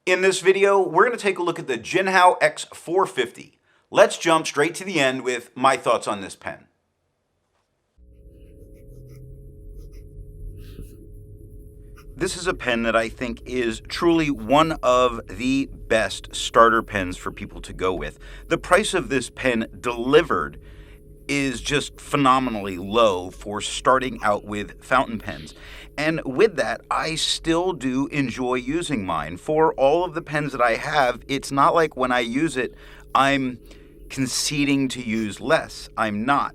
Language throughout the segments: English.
In this video, we're going to take a look at the Jinhao X450. Let's jump straight to the end with my thoughts on this pen. This is a pen that I think is truly one of the best starter pens for people to go with. The price of this pen delivered is just phenomenally low for starting out with fountain pens. And with that, I still do enjoy using mine. For all of the pens that I have, it's not like when I use it, I'm conceding to use less. I'm not.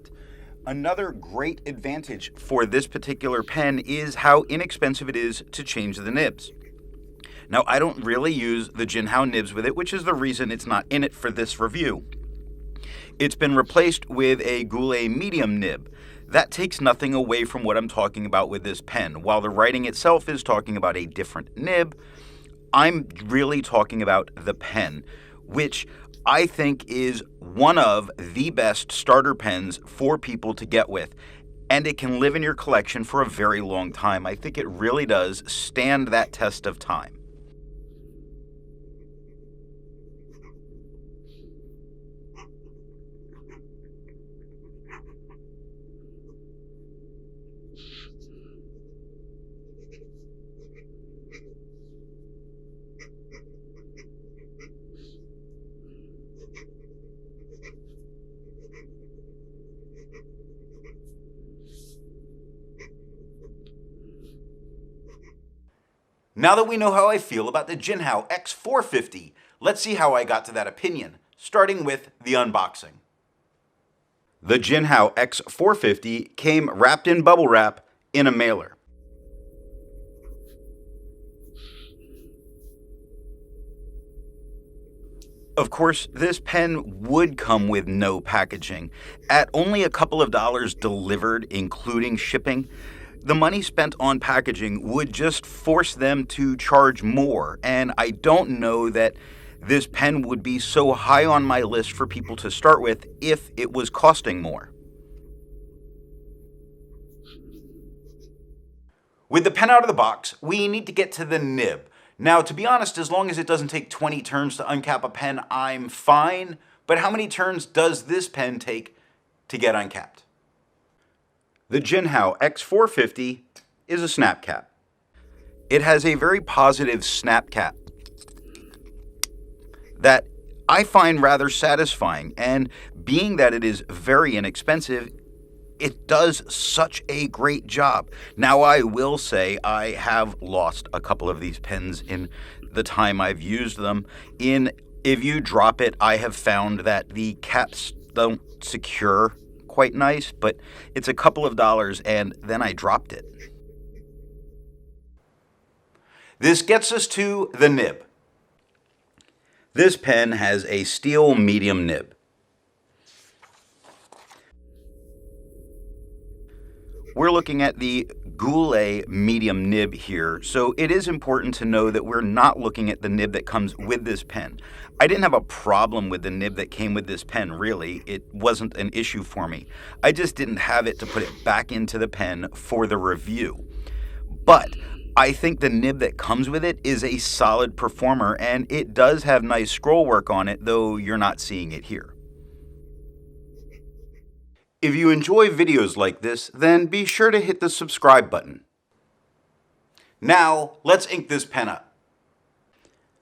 Another great advantage for this particular pen is how inexpensive it is to change the nibs. Now, I don't really use the Jinhao nibs with it, which is the reason it's not in it for this review. It's been replaced with a Goulet medium nib. That takes nothing away from what I'm talking about with this pen. While the writing itself is talking about a different nib, I'm really talking about the pen, which I think is one of the best starter pens for people to get with. And it can live in your collection for a very long time. I think it really does stand that test of time. Now that we know how I feel about the Jinhao X450, let's see how I got to that opinion, starting with the unboxing. The Jinhao X450 came wrapped in bubble wrap in a mailer. Of course, this pen would come with no packaging. At only a couple of dollars delivered, including shipping, the money spent on packaging would just force them to charge more, and I don't know that this pen would be so high on my list for people to start with if it was costing more. With the pen out of the box, we need to get to the nib. Now, to be honest, as long as it doesn't take 20 turns to uncap a pen, I'm fine, but how many turns does this pen take to get uncapped? The Jinhao X450 is a snap cap. It has a very positive snap cap that I find rather satisfying, and being that it is very inexpensive, it does such a great job. Now, I will say I have lost a couple of these pens in the time I've used them. If you drop it, I have found that the caps don't secure quite nice, but it's a couple of dollars and then I dropped it. This gets us to the nib. This pen has a steel medium nib. We're looking at the Goulet medium nib here, so it is important to know that we're not looking at the nib that comes with this pen. I didn't have a problem with the nib that came with this pen, really. It wasn't an issue for me. I just didn't have it to put it back into the pen for the review. But I think the nib that comes with it is a solid performer, and it does have nice scroll work on it, though you're not seeing it here. If you enjoy videos like this, then be sure to hit the subscribe button. Now, let's ink this pen up.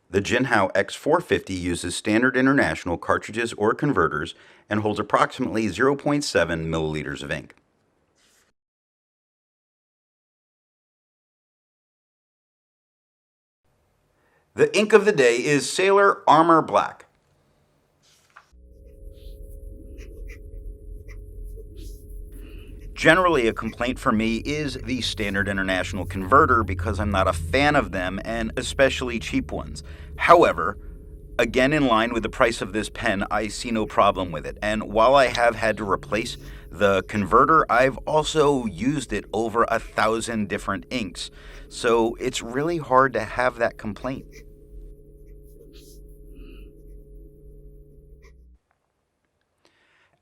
The Jinhao X450 uses standard international cartridges or converters and holds approximately 0.7 milliliters of ink. The ink of the day is Sailor Armor Black. Generally, a complaint for me is the standard international converter because I'm not a fan of them, and especially cheap ones. However, again, in line with the price of this pen, I see no problem with it. And while I have had to replace the converter, I've also used it over 1,000 different inks. So it's really hard to have that complaint.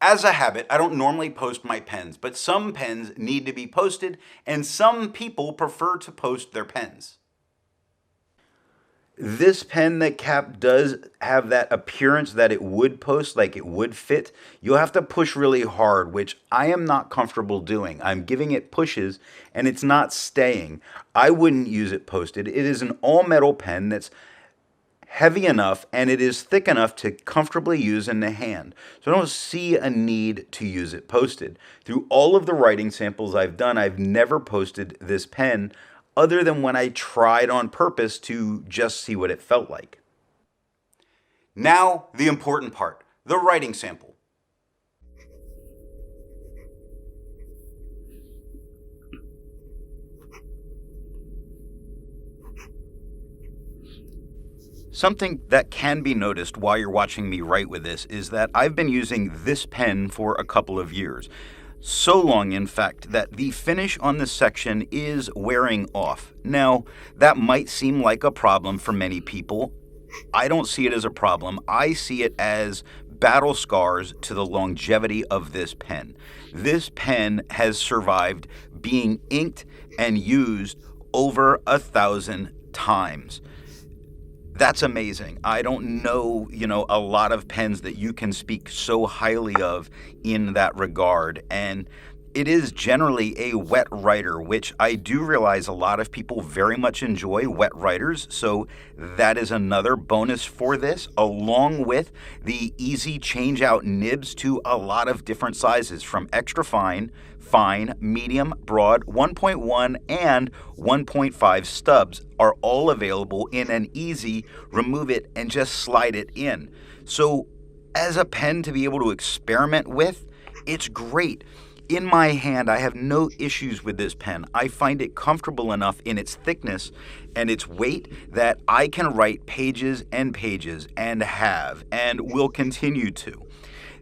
As a habit, I don't normally post my pens, but some pens need to be posted, and some people prefer to post their pens. This pen, the cap does have that appearance that it would post, like it would fit. You'll have to push really hard, which I am not comfortable doing. I'm giving it pushes and it's not staying. I wouldn't use it posted. It is an all metal pen that's heavy enough and it is thick enough to comfortably use in the hand. So I don't see a need to use it posted. Through all of the writing samples I've done, I've never posted this pen other than when I tried on purpose to just see what it felt like. Now, the important part, the writing sample. Something that can be noticed while you're watching me write with this is that I've been using this pen for a couple of years. So long, in fact, that the finish on this section is wearing off. Now, that might seem like a problem for many people. I don't see it as a problem. I see it as battle scars to the longevity of this pen. This pen has survived being inked and used over 1,000 times. That's amazing. I don't know, a lot of pens that you can speak so highly of in that regard. And it is generally a wet writer, which I do realize a lot of people very much enjoy wet writers. So that is another bonus for this, along with the easy change out nibs to a lot of different sizes, from extra fine, fine, medium, broad, 1.1, and 1.5 stubs are all available in an easy remove it and just slide it in. So as a pen to be able to experiment with, it's great. In my hand, I have no issues with this pen. I find it comfortable enough in its thickness and its weight that I can write pages and pages, and have, and will continue to.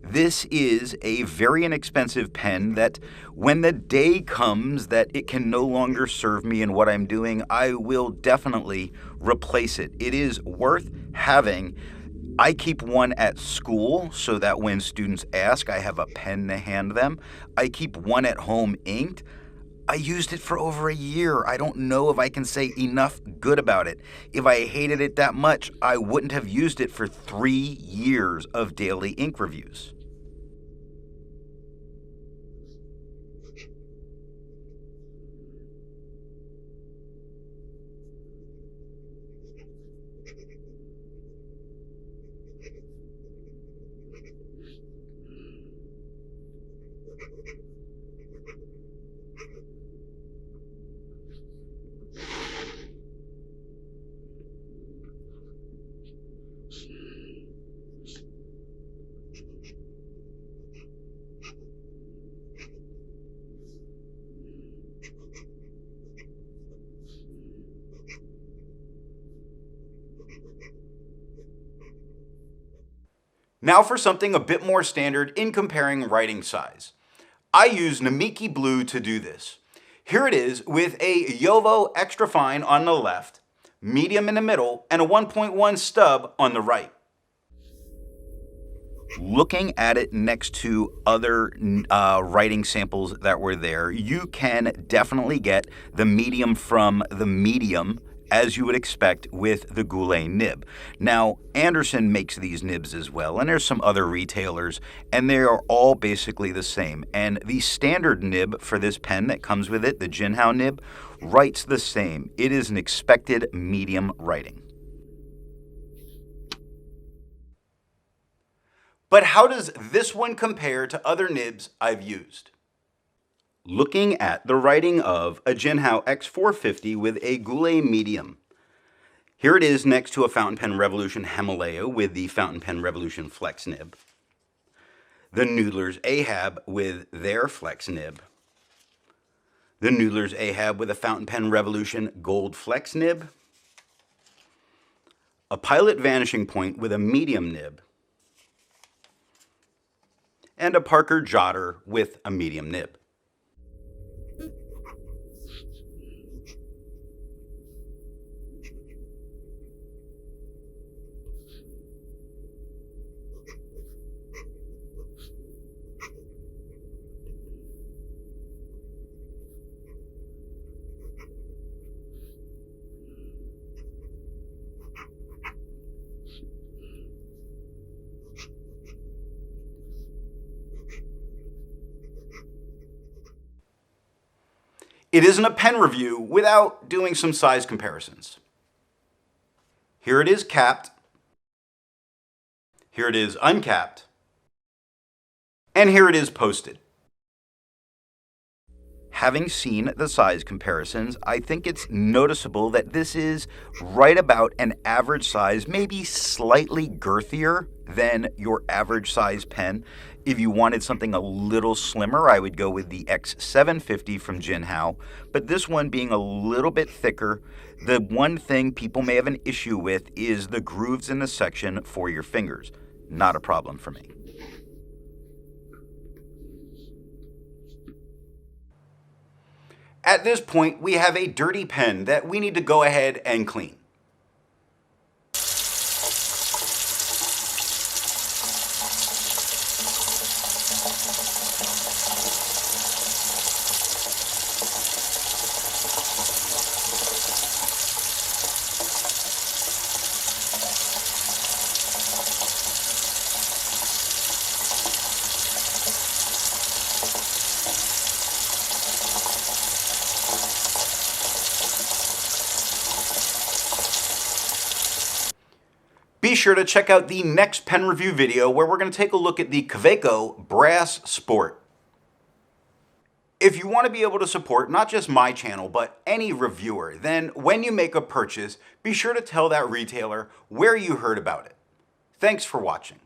This is a very inexpensive pen that when the day comes that it can no longer serve me in what I'm doing, I will definitely replace it. It is worth having. I keep one at school so that when students ask, I have a pen to hand them. I keep one at home inked. I used it for over a year. I don't know if I can say enough good about it. If I hated it that much, I wouldn't have used it for 3 years of daily ink reviews. Now for something a bit more standard in comparing writing size. I use Namiki Blue to do this. Here it is with a Yovo extra fine on the left, medium in the middle, and a 1.1 stub on the right. Looking at it next to other writing samples that were there, you can definitely get the medium from the medium, as you would expect with the Goulet nib. Now, Anderson makes these nibs as well, and there's some other retailers, and they are all basically the same. And the standard nib for this pen that comes with it, the Jinhao nib, writes the same. It is an expected medium writing. But how does this one compare to other nibs I've used? Looking at the writing of a Jinhao X450 with a Goulet medium. Here it is next to a Fountain Pen Revolution Himalaya with the Fountain Pen Revolution Flex nib. The Noodler's Ahab with their Flex nib. The Noodler's Ahab with a Fountain Pen Revolution Gold Flex nib. A Pilot Vanishing Point with a medium nib. And a Parker Jotter with a medium nib. It isn't a pen review without doing some size comparisons. Here it is capped. Here it is uncapped. And here it is posted. Having seen the size comparisons, I think it's noticeable that this is right about an average size, maybe slightly girthier than your average size pen. If you wanted something a little slimmer, I would go with the X450 from Jinhao, but this one being a little bit thicker. The one thing people may have an issue with is the grooves in the section for your fingers. Not a problem for me. At this point, we have a dirty pen that we need to go ahead and clean. Be sure to check out the next pen review video where we're going to take a look at the Kaweco Brass Sport. If you want to be able to support not just my channel, but any reviewer, then when you make a purchase, be sure to tell that retailer where you heard about it. Thanks for watching.